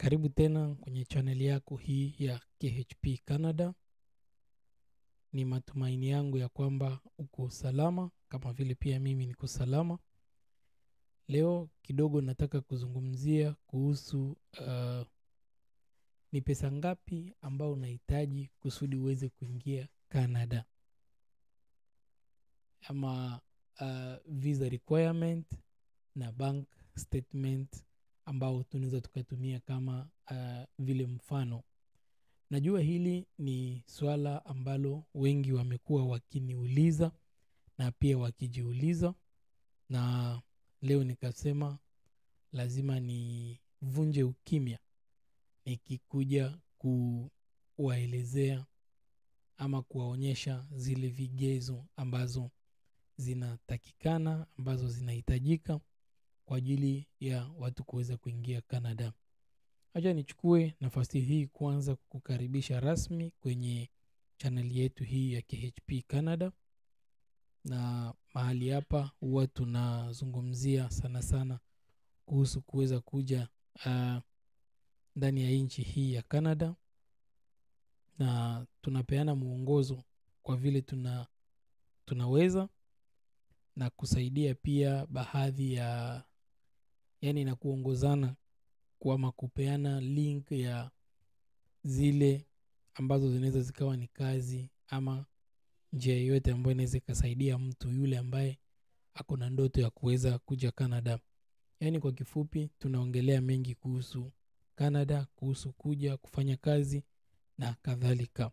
Karibu tena kwenye channel yako hii ya KHP Canada. Ni matumaini yangu ya kwamba uko salama kama vile pia mimi niko salama. Leo kidogo nataka kuzungumzia kuhusu ni pesa ngapi ambao unahitaji kusudi uweze kuingia Canada. Ama visa requirement na bank statement ambao tunaweza tukatumia kama vile mfano. Najua hili ni swala ambalo wengi wamekuwa wakiniuliza na pia wakijiuliza, na leo nikasema lazima nivunje ukimya nikikuja kuwaelezea ama kuwaonyesha zile vigezo ambazo zinatakikana, ambazo zinahitajika kwa ajili ya watu kuweza kuingia Canada. Acha nichukue nafasi hii kwanza kukukaribisha rasmi kwenye channel yetu hii ya KHP Canada. Na mahali hapa huwa tunazungumzia sana sana kuhusu kuweza kuja ndani ya nchi hii ya Canada, na tunapeana mwongozo kwa vile tunaweza, na kusaidia pia baadhi ya na kuongozana kwa kupeana link ya zile ambazo zinaweza zikawa ni kazi ama njia yote ambayo inaweza kusaidia mtu yule ambaye ako na ndoto ya kuweza kuja Canada. Kwa kifupi tunaongelea mengi kuhusu Canada, kuhusu kuja kufanya kazi na kadhalika.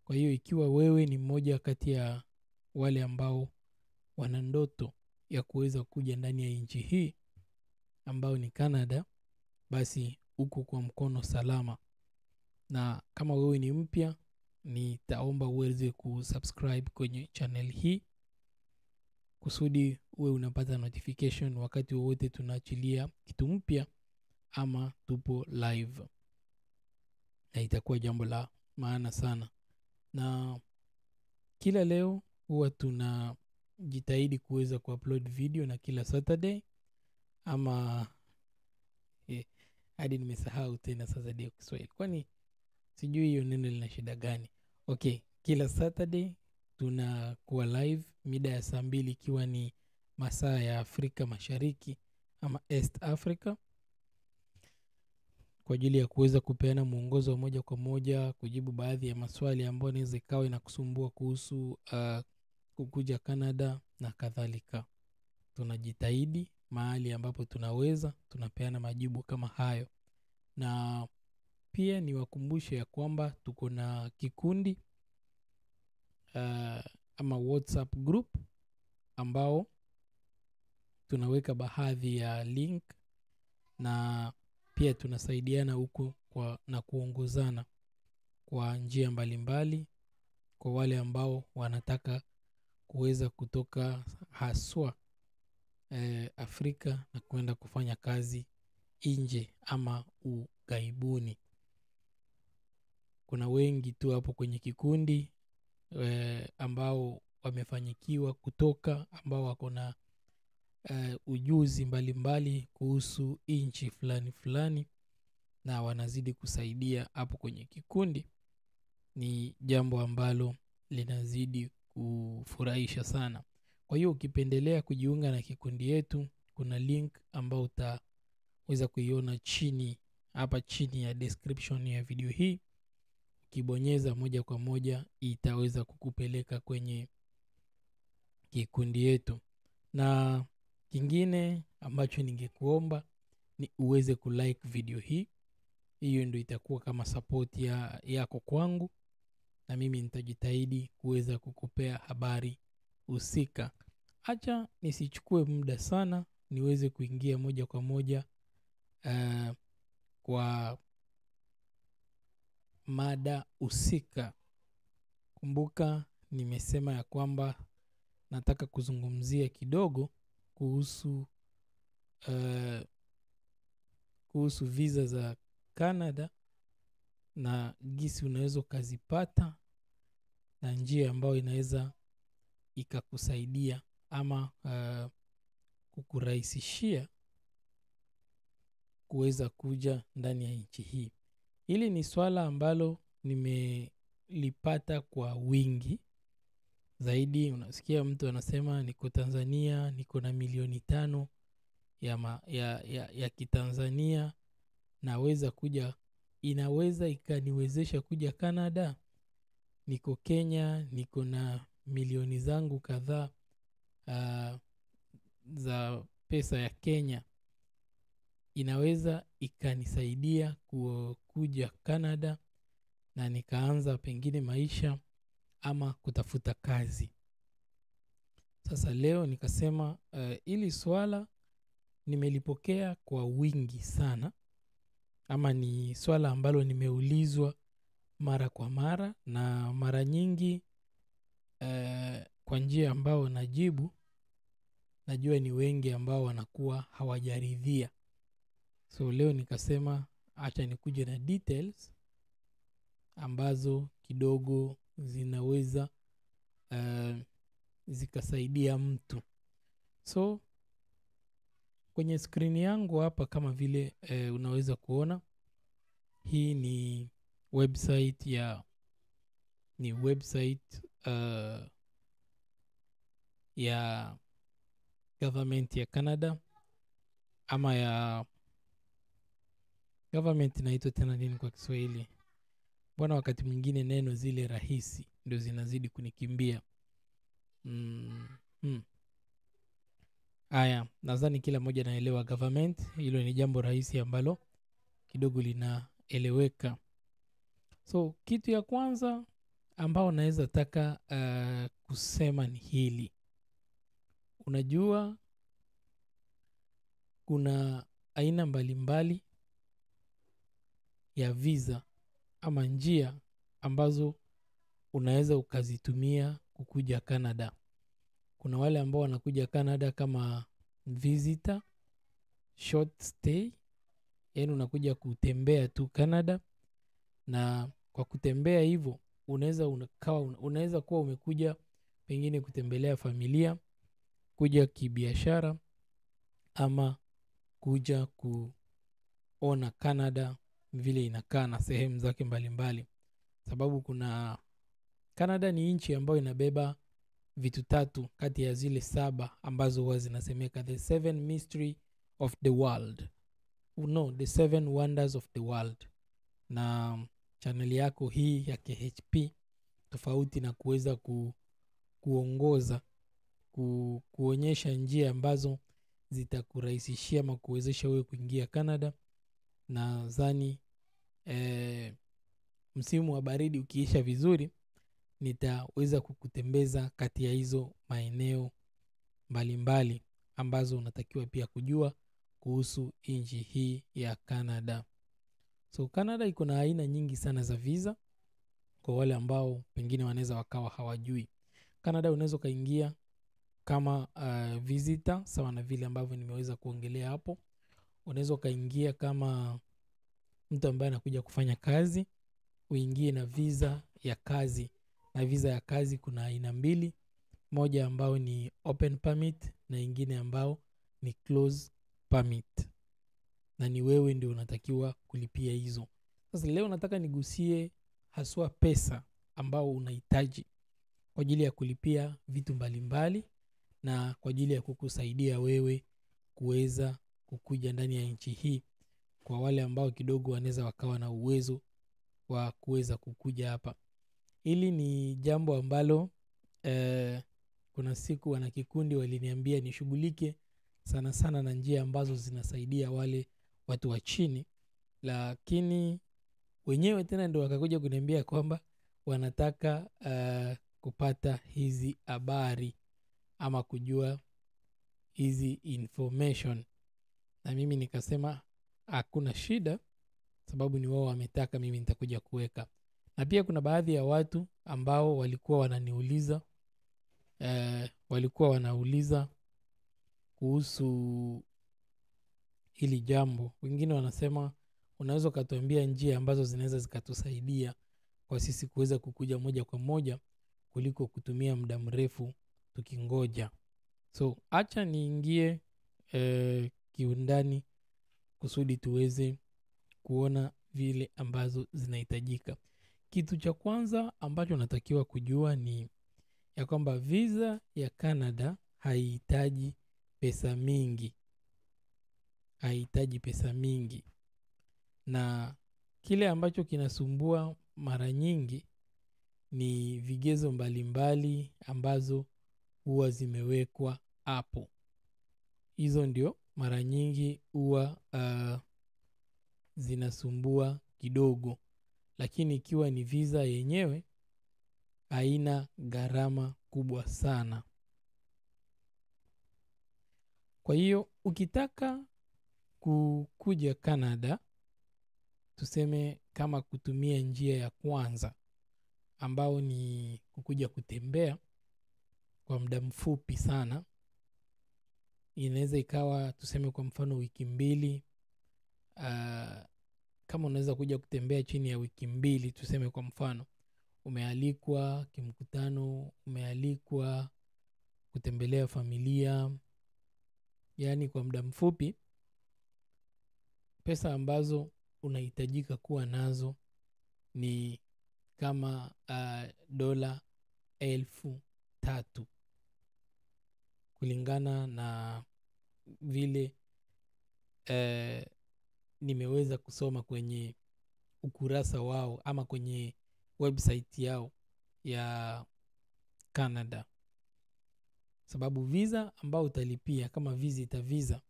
Kwa hiyo ikiwa wewe ni mmoja kati ya wale ambao wana ndoto ya kuweza kuja ndani ya nchi hii ambao ni Canada, basi uko kwa mkono salama. Na kama wewe ni mpya, nitaomba uweze kusubscribe kwenye channel hii kusudi uwe unapata notification wakati wowote tunaachilia kitu mpya ama tupo live, na itakuwa jambo la maana sana. Na kila leo huwa tunajitahidi kuweza kuupload video, na kila Saturday ama hadi nimesahau tena Saturday kwa Kiswahili, kwani sijui hiyo neno lina shida gani. Kila Saturday tunakuwa live mida ya saa 2 ikiwa ni masaa ya Afrika Mashariki ama East Africa, kwa ajili ya kuweza kupeana mwongozo wa moja kwa moja, kujibu baadhi ya maswali ambayo inaweza ikawa inakusumbua kuhusu kukuja Canada na kadhalika. Tunajitahidi mahali ambapo tunaweza, tunapeana majibu kama hayo. Na pia niwakumbushe ya kwamba tuko na kikundi ama WhatsApp group ambao tunaweka baadhi ya link, na pia tunasaidiana huko na kuongozana kwa njia mbalimbali kwa wale ambao wanataka kuweza kutoka haswa Afrika na kwenda kufanya kazi nje ama ughaibuni. Kuna wengi tu hapo kwenye kikundi ambao wamefanyikiwa kutoka, ambao wako na ujuzi mbalimbali kuhusu nchi fulani fulani, na wanazidi kusaidia hapo kwenye kikundi. Ni jambo ambalo linazidi kufurahisha sana. Kwa hiyo ukipendelea kujiunga na kikundi yetu, kuna link ambao utaweza kuiona hapa chini ya description ya video hii. Ukibonyeza moja kwa moja itaweza kukupeleka kwenye kikundi yetu. Na kingine ambacho ningekuomba ni uweze kulike video hii. Hiyo ndio itakuwa kama support yako kwangu, na mimi nitajitahidi kuweza kukupea habari husika. Acha nisichukue muda sana, niweze kuingia moja kwa moja kwa mada husika. Kumbuka nimesema ya kwamba nataka kuzungumzia kidogo kuhusu visa za Canada na jinsi unaweza kuzipata, na njia ambayo inaweza ikakusaidia ama kukurahisishia kuweza kuja ndani ya nchi hii. Hili ni swala ambalo nimelipata kwa wingi zaidi. Unasikia mtu anasema niko Tanzania, niko na 5 milioni ya kitanzania, naweza kuja, inaweza ikaniwezesha kuja Canada. Niko Kenya, niko na milioni zangu kadhaa za pesa ya Kenya, inaweza ikanisaidia kuja Canada na nikaanza pengine maisha ama kutafuta kazi. Sasa leo nikasema ili swala nimelipokea kwa wingi sana, ama ni swala ambalo nimeulizwa mara kwa mara, na mara nyingi kwa njia ambao najibu, najua ni wengi ambao wanakuwa hawajaridhia. So leo nikasema acha nikuje na details ambazo kidogo zinaweza zikasaidia mtu. So kwenye screen yangu hapa, kama vile unaweza kuona, hii ni website ya government ya Canada, ama ya government inaitwa tena nini kwa Kiswahili? Bwana, wakati mwingine neno zile rahisi ndio zinazidi kunikimbia. Aya, nadhani kila mmoja anaelewa government. Hilo ni jambo rahisi ambalo kidogo linaeleweka. So kitu ya kwanza ambao naweza taka kusema ni hili. Unajua kuna aina mbalimbali ya visa ama njia ambazo unaweza ukazitumia kukuja Canada. Kuna wale ambao wanakuja Canada kama visitor, short stay, yaani unakuja kutembea tu Canada, na kwa kutembea hivyo unaweza kuwa umekuja pengine kutembelea familia, kuja kibiashara, ama kuja kuona Canada vile inakaa na sehemu zake mbalimbali. Sababu Canada ni nchi ambayo inabeba vitu 3 kati ya zile 7 ambazo huwa zinasemeka the 7 mystery of the world. The 7 wonders of the world. Na channel yako hii ya KHP, tofauti na kuweza kuongoza, kuonyesha njia ambazo zitakurahisishia ama kuwezesha wewe kuingia Canada. Nadhani msimu wa baridi ukiisha vizuri, nitaweza kukutembeza kati ya hizo maeneo mbalimbali ambazo unatakiwa pia kujua kuhusu nchi hii ya Canada. So Canada iko na aina nyingi sana za visa, kwa wale ambao pengine wanaweza wakawa hawajui. Canada unaweza kaingia kama visitor, sawa na vile ambavyo nimeweza kuongelea hapo. Unaweza kaingia kama mtu ambaye anakuja kufanya kazi, uingie na visa ya kazi. Na visa ya kazi kuna aina 2, moja ambao ni open permit na ingine ambao ni close permit, na ni wewe ndio unatakiwa kulipia hizo. Sasa leo nataka nigusie haswa pesa ambao unahitaji kwa ajili ya kulipia vitu mbalimbali, na kwa ajili ya kukusaidia wewe kuweza kukuja ndani ya nchi hii, kwa wale ambao kidogo wanaweza wakawa na uwezo wa kuweza kukuja hapa. Hili ni jambo ambalo kuna siku wanakikundi waliniambia nishughulike sana sana na njia ambazo zinasaidia wale watu wa chini, lakini wenyewe tena ndio wakakuja kuniambia kwamba wanataka kupata hizi habari ama kujua hizi information, na mimi nikasema hakuna shida, sababu ni wao wametaka, mimi nitakuja kuweka. Na pia kuna baadhi ya watu ambao walikuwa wanauliza kuhusu hili jambo. Wengine wanasema unaweza ukatuambia njia ambazo zinaweza zikatusaidia kwa sisi kuweza kukuja moja kwa moja kuliko kutumia muda mrefu tukingoja. So acha niingie kiundani kusudi tuweze kuona vile ambazo zinahitajika. Kitu cha kwanza ambacho natakiwa kujua ni ya kwamba visa ya Canada haihitaji pesa mingi. Haihitaji pesa mingi. Na kile ambacho kinasumbua mara nyingi ni vigezo mbalimbali ambazo huwa zimewekwa hapo. Hizo ndio mara nyingi huwa zinasumbua kidogo. Lakini ikiwa ni visa yenyewe haina gharama kubwa sana. Kwa hiyo ukitaka kukuja Canada, tuseme kama kutumia njia ya kwanza ambao ni kukuja kutembea kwa muda mfupi sana, inaweza ikawa tuseme kwa mfano wiki 2. Kama unaweza kuja kutembea chini ya wiki 2, tuseme kwa mfano umealikwa kimkutano, umealikwa kutembelea familia, yani kwa muda mfupi, pesa ambazo unahitajika kuwa nazo ni kama dola 3,000 kulingana na vile nimeweza kusoma kwenye ukurasa wao ama kwenye website yao ya Canada. Sababu visa ambao utalipia kama visitor visa,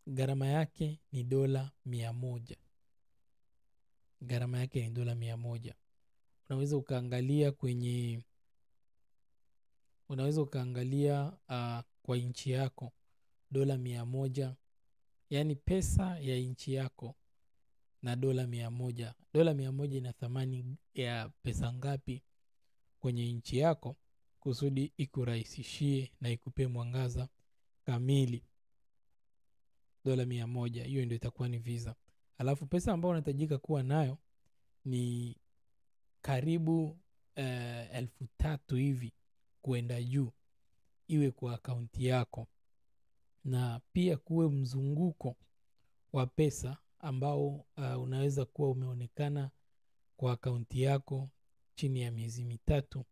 gharama yake ni dola 100. Gharama yake ni dola 100. Unaweza ukaangalia kwa nchi yako dola 100, yani pesa ya nchi yako na dola 100. Dola 100 ina thamani ya pesa ngapi kwenye nchi yako, kusudi ikurahisishie na ikupe mwangaza kamili. Dola 100, hiyo ndio itakuwa ni visa. Alafu pesa ambayo unahitajika kuwa nayo ni karibu 3,000 hivi kuenda juu, iwe kwa akaunti yako. Na pia kuwe mzunguko wa pesa ambao unaweza kuwa umeonekana kwa akaunti yako chini ya miezi 3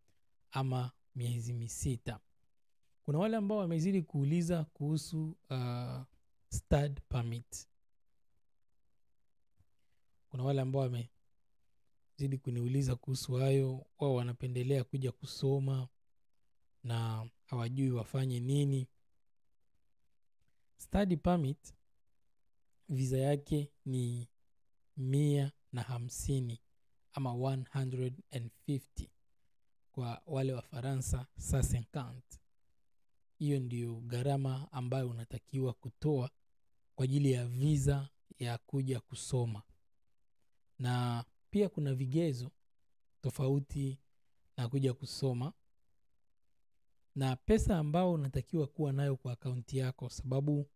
ama miezi 6. Kuna wale ambao wamezidi kuuliza kuhusu stud permit. Kuna wale ambao wamezidi kuniuliza kuhusu hayo. Wao wanapendelea kuja kusoma na hawajui wafanye nini. Study permit visa yake ni 150 ama 150 kwa wale wa Faransa, 150. Hiyo ndio gharama ambayo unatakiwa kutoa kwa ajili ya visa ya kuja kusoma. Na pia kuna vigezo tofauti na kuja kusoma, na pesa ambao unatakiwa kuwa nayo kwa akaunti yako, sababu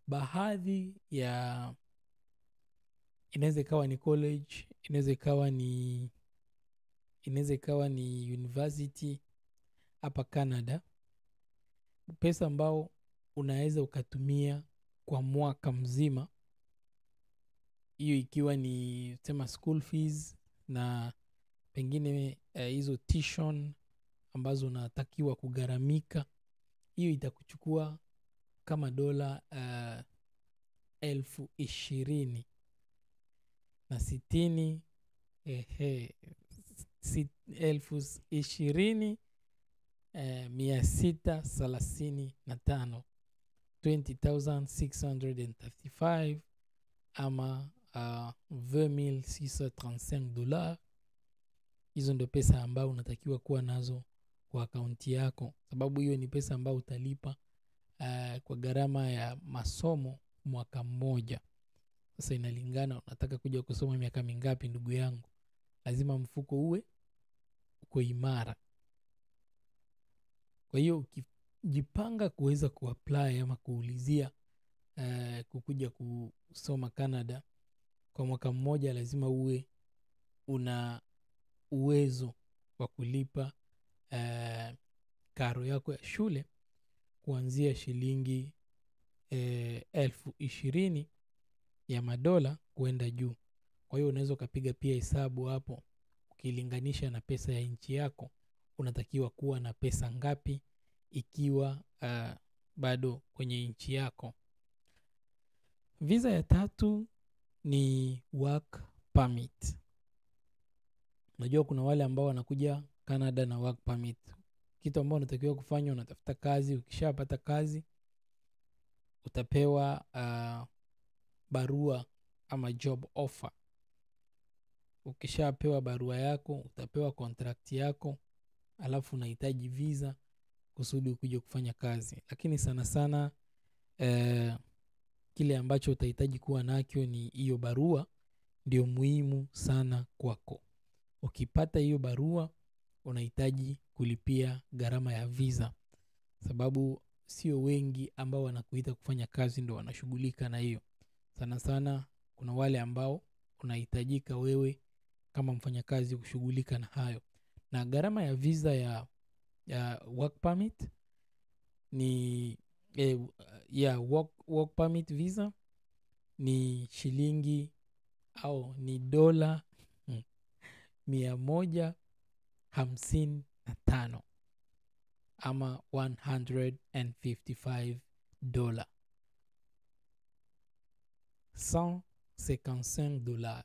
baadhi ya inaweza ikawa ni college, inaweza ikawa ni university hapa Canada. Pesa ambao unaweza ukatumia kwa mwaka mzima, hiyo ikiwa ni sema school fees na pengine hizo tuition ambazo unatakiwa kugharamika, hiyo itakuchukua kama dola 20,060 na 20,020 635 20,635 ama $20,635. Hizo ndio pesa ambao unatakiwa kuwa nazo kwa akaunti yako, sababu hiyo ni pesa ambao utalipa kwa gharama ya masomo mwaka mmoja. Sasa inalingana unataka kuja kusoma miaka mingapi ndugu yangu. Lazima mfuko uwe uko imara. Kwa hiyo ukijipanga kuweza kuapply ama kuulizia kukuja kusoma Canada kwa mwaka mmoja, lazima uwe una uwezo wa kulipa karo yako ya shule kuanzia shilingi 20,000 ya madola kuenda juu. Kwa hiyo unaweza ukapiga pia hesabu hapo, ukilinganisha na pesa ya nchi yako unatakiwa kuwa na pesa ngapi ikiwa bado kwenye nchi yako. Visa ya 3 ni work permit. Unajua kuna wale ambao wanakuja Canada na work permit. Kitu ambao unatakiwa kufanya, unatafuta kazi. Ukishapata kazi utapewa barua ama job offer. Ukishapewa barua yako utapewa contract yako, alafu unahitaji visa kusudi ukuje kufanya kazi. Lakini sana sana kile ambacho utahitaji kuwa nacho ni hiyo barua, ndio muhimu sana kwako. Ukipata hiyo barua unahitaji kulipia gharama ya visa, sababu sio wengi ambao wanakuita kufanya kazi ndio wanashughulika na hiyo. Sana sana kuna wale ambao unahitajika wewe kama mfanyakazi kushughulika na hayo. Na gharama ya visa ya work permit ni work permit visa ni shilingi au ni dola 155 ama $155. $155.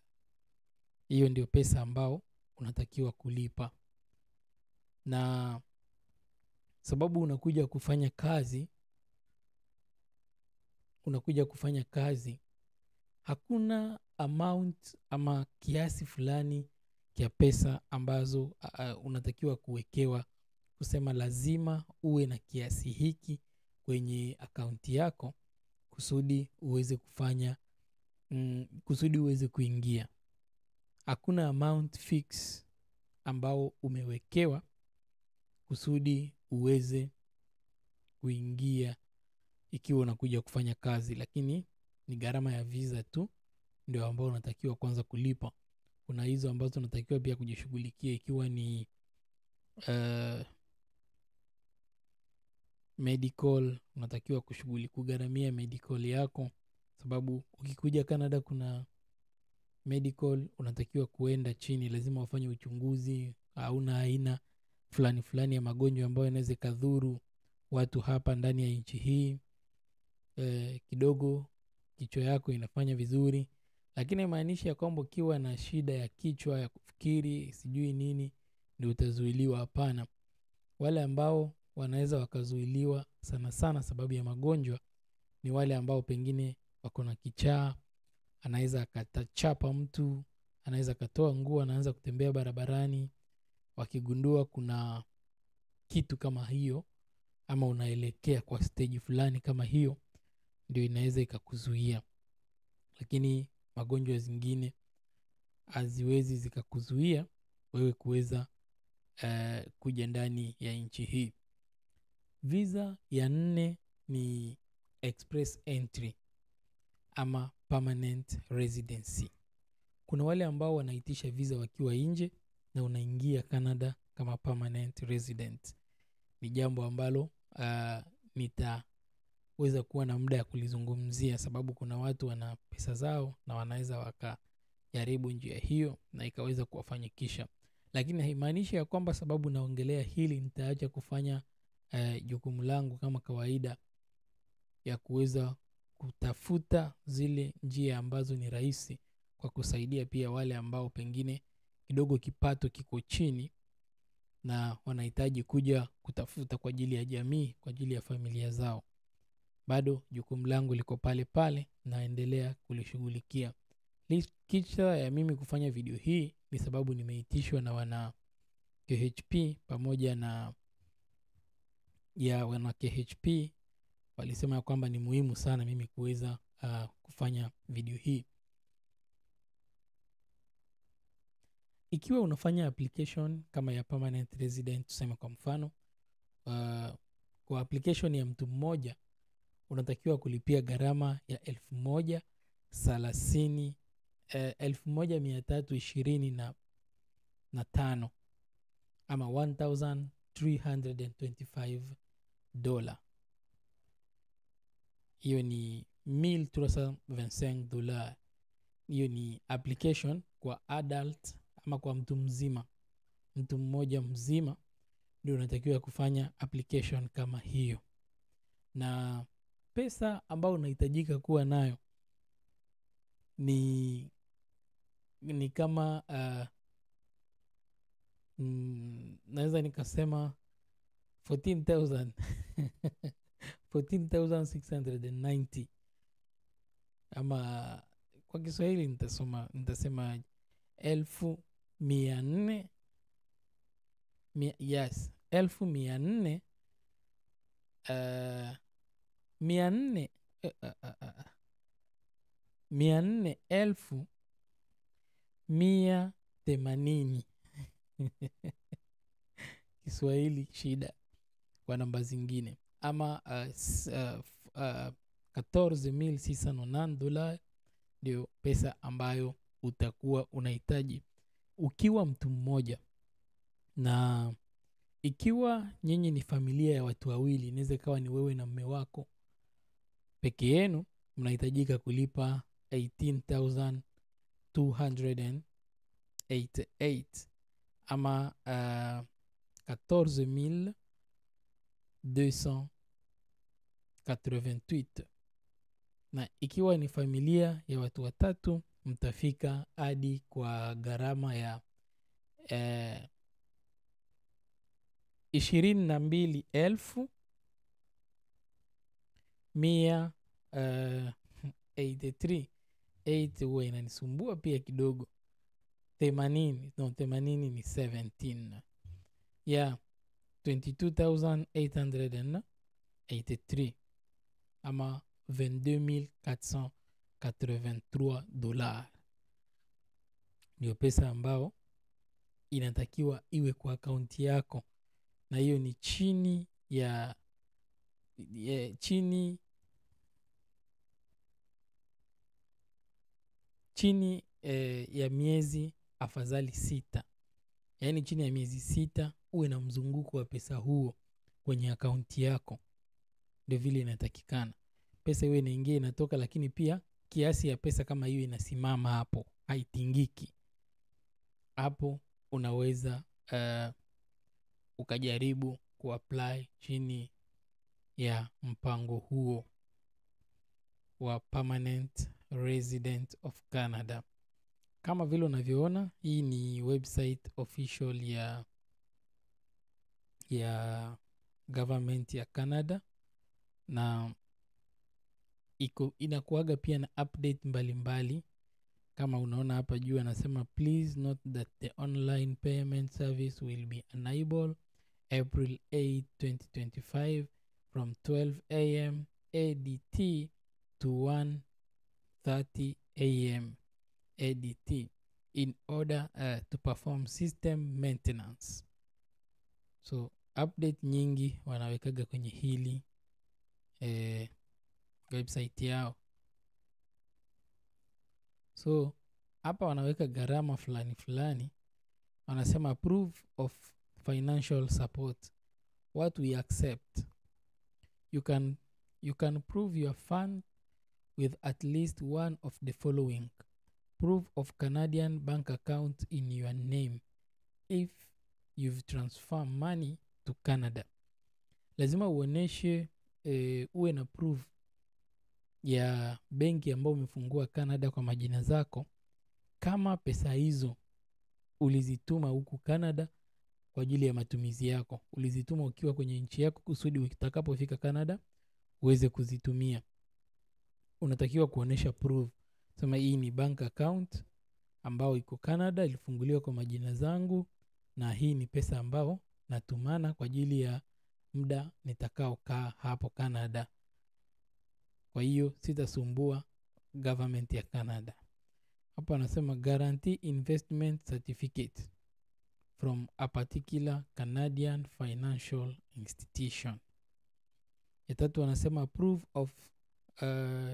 Hiyo ndio pesa ambao unatakiwa kulipa. Na sababu unakuja kufanya kazi, hakuna amount ama kiasi fulani kia pesa ambazo unatakiwa kuwekewa kusema lazima uwe na kiasi hiki kwenye akaunti yako kusudi uweze kuingia. Hakuna amount fix ambao umewekewa kusudi uweze kuingia ikiwa unakuja kufanya kazi, lakini ni gharama ya visa tu ndio ambao unatakiwa kwanza kulipa. Kuna hizo ambazo unatakiwa pia kujishughulikia, ikiwa ni medical, unatakiwa kugharamia medical yako, sababu ukikuja Canada kuna medical unatakiwa kuenda chini, lazima wafanye uchunguzi hauna aina fulani ya magonjwa ambayo yanaweza kadhuru watu hapa ndani ya nchi hii. Kidogo kichwa yako inafanya vizuri, lakini maanisha ya kwamba ukiwa na shida ya kichwa ya kufikiri sijui nini ndio utazuiliwa, hapana. Wale ambao wanaweza wakazuiliwa sana sana sababu ya magonjwa ni wale ambao pengine wako na kichaa, anaweza akachapa mtu, anaweza katoa nguo, anaanza kutembea barabarani. Wakigundua kuna kitu kama hiyo ama unaelekea kwa stage fulani kama hiyo, ndio inaweza ikakuzuia. Lakini magonjwa zingine haziwezi zikakuzuia wewe kuweza kuja ndani ya nchi hii. Visa ya 4 ni express entry ama permanent residency. Kuna wale ambao wanaitisha visa wakiwa nje na unaingia Canada kama permanent resident. Ni jambo ambalo nitaweza kuwa na muda ya kulizungumzia, sababu kuna watu wana pesa zao na wanaweza wakajaribu njia hiyo na ikaweza kuwafanyikisha. Lakini haimaanishi ya kwamba sababu naongelea hili nitaacha kufanya jukumu langu kama kawaida ya kuweza kutafuta zile njia ambazo ni rahisi kwa kusaidia pia wale ambao pengine kidogo kipato kiko chini na wanahitaji kuja kutafuta kwa ajili ya jamii, kwa ajili ya familia zao. Bado jukumu langu liko pale pale, naendelea kulishughulikia. Licha ya mimi kufanya video hii ni sababu nimeitishwa na wana KHP pamoja na wana KHP walisema ya kwamba ni muhimu sana mimi kuweza kufanya video hii. Ikiwa unafanya application kama ya permanent resident, tuseme kwa mfano kwa application ya mtu mmoja unatakiwa kulipia gharama ya 1,325 ama $1,325. Hiyo ni $1,325. Hiyo ni application kwa adult ama kwa mtu mzima. Mtu mmoja mzima ndio unatakiwa kufanya application kama hiyo. Na pesa ambayo unahitajika kuwa nayo ni kama naweza nikasema 14,690 ama kwa Kiswahili nitasema 1,400. Yes, 1,400 400,180. Kiswahili shida kwa namba zingine. Ama $14,690 ndio pesa ambayo utakuwa unahitaji ukiwa mtu mmoja. Na ikiwa nyinyi ni familia ya watu wawili, inaweza kawa ni wewe na mume wako peke yenu, mnahitajika kulipa 18,288 ama 14,288. Na ikiwa ni familia ya watu watatu, mtafika hadi kwa gharama ya 22,183. 8 huwa inanisumbua pia kidogo. 80 ni 17. Yeah, 22,883 ama $22,483 ndio pesa ambao inatakiwa iwe kwa akaunti yako. Na hiyo ni chini ya miezi afadhali 6. Yaani chini ya miezi 6 uwe na mzunguko wa pesa huo kwenye akaunti yako. Ndio vile inatakikana. Pesa iwe inaingia inatoka, lakini pia kiasi ya pesa kama hiyo inasimama hapo, haitingiki. Hapo unaweza ukajaribu kuapply chini ya mpango huo wa Permanent Resident of Canada. Kama vile unavyoona, hii ni website official ya government ya Canada, na inakuaga pia na update mbalimbali. Kama unaona hapa juu anasema please note that the online payment service will be enabled April 8, 2025 from 12 a.m. ADT to 1:30 a.m. ADT in order to perform system maintenance. So update nyingi wanawekaga kwenye hili website yao. So hapa wanaweka gharama fulani. Wanasema proof of financial support. What we accept. You can prove your fund with at least one of the following. Proof of Canadian bank account in your name if you've transferred money to Canada. Lazima uoneshe uwe na proof ya benki ambayo umefungua Canada kwa majina zako, kama pesa hizo ulizituma huku Canada kwa ajili ya matumizi yako. Ulizituma ukiwa kwenye nchi yako kusudi utakapofika Canada uweze kuzitumia. Unatakiwa kuonesha proof. Sema hii ni bank account ambao iko Canada, ilifunguliwa kwa majina zangu, na hii ni pesa ambao natumana kwa ajili ya muda nitakao kaa hapo Canada. Kwa hiyo sitasumbua government ya Canada. Hapa anasema guarantee investment certificate from a particular Canadian financial institution. Ya tatu anasema proof of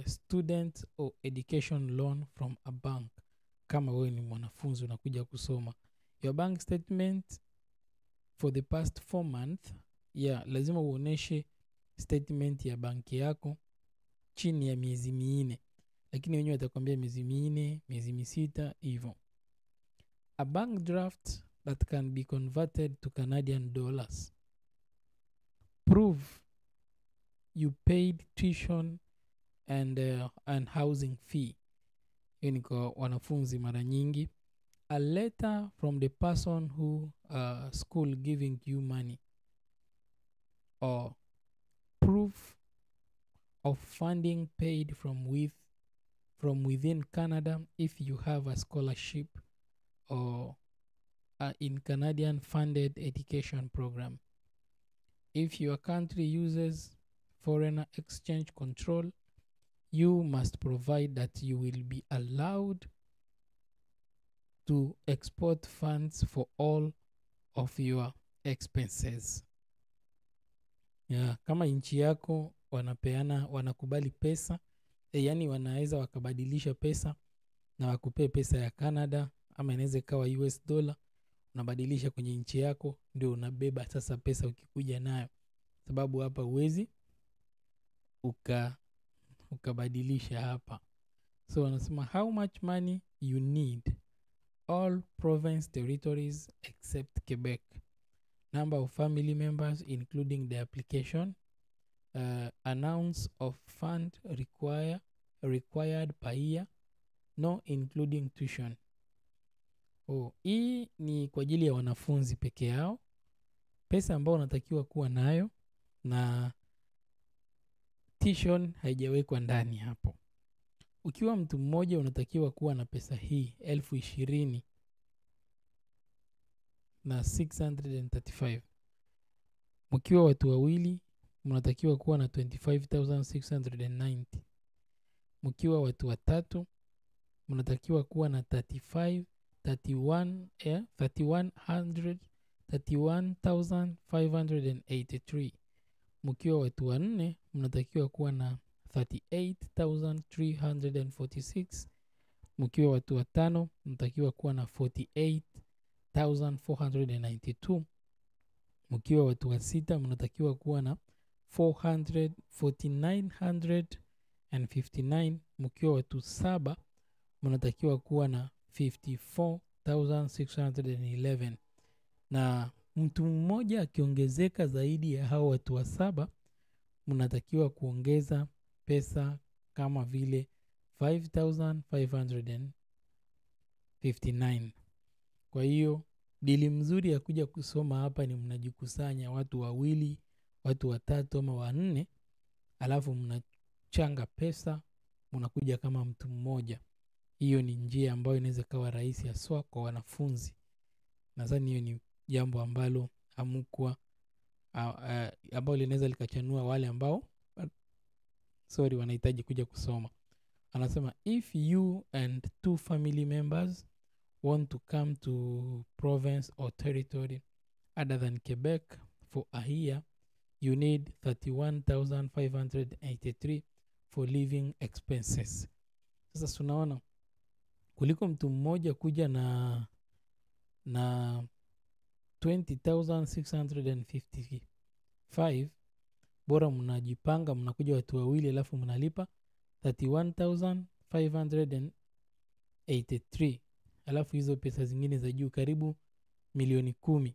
student or education loan from a bank. Kama wewe ni mwanafunzi unakuja kusoma. Your bank statement for the past 4 months. Lazima uoneshe statement ya banki yako chini ya miezi 4, lakini wenyewe watakwambia miezi 4, miezi 6 hivyo. A bank draft that can be converted to Canadian dollars. Prove you paid tuition and housing fee. Hiyo ni kwa wanafunzi mara nyingi. A letter from the person who school giving you money, or proof of funding paid from within Canada if you have a scholarship or in Canadian funded education program. If your country uses foreign exchange control, you must provide that you will be allowed to export funds for all of your expenses. Kama nchi yako wanakubali pesa, yani wanaweza wakabadilisha pesa na wakupee pesa ya Canada, ama inaweza ikawa US dollar, unabadilisha kwenye nchi yako, ndio unabeba sasa pesa ukikuja nayo, sababu hapa uwezi ukabadilisha hapa. So wanasema how much money you need. All province territories except Quebec. Number of family members including the application. Announce of fund required per year, no including tuition. Hii ni kwa ajili ya wanafunzi peke yao. Pesa ambao unatakiwa kuwa nayo na tuition haijawekwa ndani hapo. Ukiwa mtu mmoja unatakiwa kuwa na pesa hii 20,000 na 635. Mkiwa watu wawili mnatakiwa kuwa na 25,690. Mkiwa watu watatu mnatakiwa kuwa na 31,583. Mkiwa watu wanne mnatakiwa kuwa na 38,346. Mkiwa watu watano mnatakiwa kuwa na 48,492. Mkiwa watu wa sita mnatakiwa kuwa na 449,159. Mkiwa watu saba mnatakiwa kuwa na 54,611. Na mtu mmoja akiongezeka zaidi ya hao watu wa saba, mnatakiwa kuongeza pesa kama vile 5,559. Kwa hiyo dili mzuri ya kuja kusoma hapa ni mnajikusanya watu wawili, watu watatu ama wanne, alafu mnachanga pesa, mnakuja kama mtu mmoja. Hiyo ni njia ambayo inaweza kawa rahisi haswa kwa wanafunzi. Nadhani hiyo ni jambo ambalo ambalo linaweza likachanua wale ambao wanahitaji kuja kusoma. Anasema if you and 2 family members want to come to province or territory other than Quebec for a year, you need 31,583 for living expenses. Sasa tunaona kuliko mtu mmoja kuja na 20,655, bora mnajipanga mnakuja watu wawili alafu mnalipa 31,583. Alafu hizo pesa zingine za juu karibu milioni 10,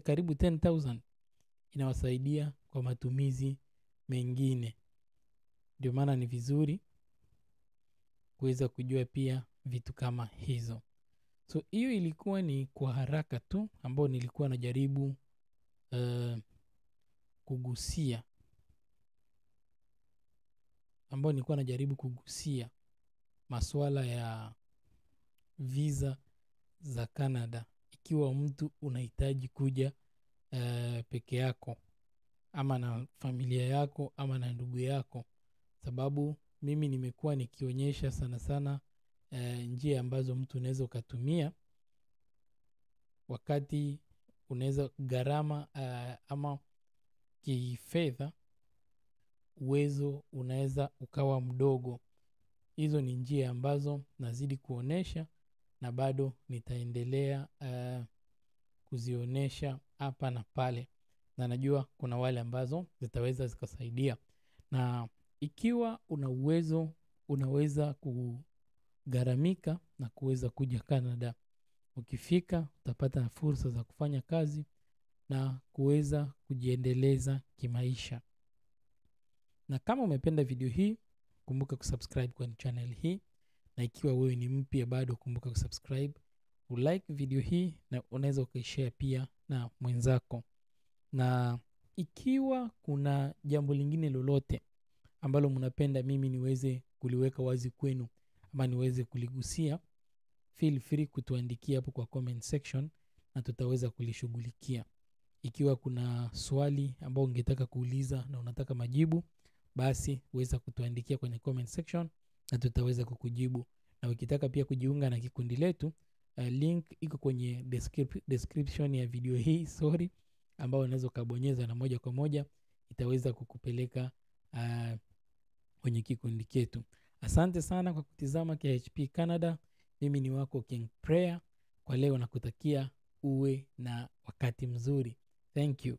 karibu 10,000 inawasaidia kwa matumizi mengine. Ndio maana ni vizuri kuweza kujua pia vitu kama hizo. So hiyo ilikuwa ni kwa haraka tu ambao nilikuwa najaribu kugusia masuala ya visa za Canada ikiwa mtu unahitaji kuja peke yako ama na familia yako ama na ndugu yako, sababu mimi nimekuwa nikionyesha sana sana njia ambazo mtu unaweza ukatumia wakati unaweza gharama ama kifedha uwezo unaweza ukawa mdogo. Hizo ni njia ambazo nazidi kuonesha na bado nitaendelea kuzionesha hapa na pale, na najua kuna wale ambazo zitaweza zikasaidia. Na Ikiwa una uwezo, unaweza kugharamika na kuweza kuja Canada. Ukifika utapata fursa za kufanya kazi na kuweza kujiendeleza kimaisha. Na kama umependa video hii, kumbuka kusubscribe kwa channel hii. Na ikiwa wewe ni mpya bado, kumbuka kusubscribe, ulike video hii na unaweza ukashare pia na mwenzako. Na ikiwa kuna jambo lingine lolote ambalo mnapenda mimi niweze kuliweka wazi kwenu ama niweze kuligusia, feel free kutuandikia hapo kwa comment section na tutaweza kulishughulikia. Ikiwa kuna swali ambao ungetaka kuuliza na unataka majibu, basi uweza kutuandikia kwenye comment section na tutaweza kukujibu. Na ukitaka pia kujiunga na kikundi letu, link iko kwenye description ya video hii, ambao unaweza kubonyeza na moja kwa moja itaweza kukupeleka kwenye kikundi chetu. Asante sana kwa kutizama KHP Canada. Mimi ni wako King Prayer. Kwa leo nakutakia uwe na wakati mzuri. Thank you.